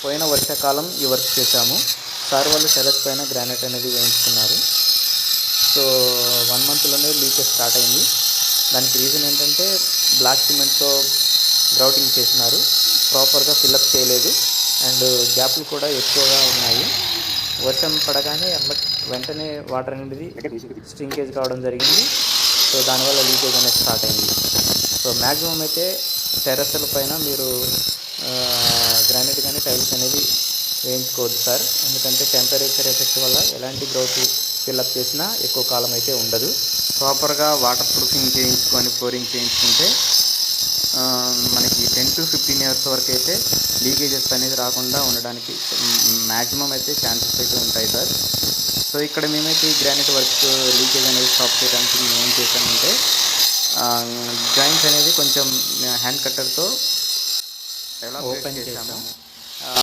పోయిన వర్షాకాలం ఈ వర్క్ చేశాము. సార్ వాళ్ళు టెర్రస్ పైన గ్రానైట్ అనేది వేయించుకున్నారు. సో 1 మంత్లోనే లీకేజ్ స్టార్ట్ అయింది. దానికి రీజన్ ఏంటంటే బ్లాక్ సిమెంట్తో గ్రౌటింగ్ చేసినారు, ప్రాపర్గా ఫిల్అప్ చేయలేదు అండ్ గ్యాప్లు కూడా ఎక్కువగా ఉన్నాయి. వర్షం పడగానే వెంటనే వాటర్ అనేది స్ట్రింకేజ్ కావడం జరిగింది. సో దానివల్ల లీకేజ్ అనేది స్టార్ట్ అయింది. సో మ్యాక్సిమం అయితే టెర్రస్ల పైన మీరు గ్రానైట్ కానీ టైల్స్ అనేది వేయించుకోవద్దు సార్, ఎందుకంటే టెంపరేచర్ ఎఫెక్ట్ వల్ల ఎలాంటి గ్రౌత్ ఫిల్అప్ చేసినా ఎక్కువ కాలం అయితే ఉండదు. ప్రాపర్గా వాటర్ ప్రూఫింగ్ చేయించుకొని ఫ్లోరింగ్ చేయించుకుంటే మనకి 10 to 15 ఇయర్స్ వరకు అయితే లీకేజెస్ అనేది రాకుండా ఉండడానికి మ్యాక్సిమం అయితే ఛాన్సెస్ అయితే ఉంటాయి సార్. సో ఇక్కడ మేమైతే ఈ గ్రానైట్ వర్క్ లీకేజ్ అనేది స్టాప్ చేయడానికి మేము ఏం చేసామంటే జాయింట్స్ అనేది కొంచెం హ్యాండ్ కట్టర్తో ఓపెన్ చేసాము.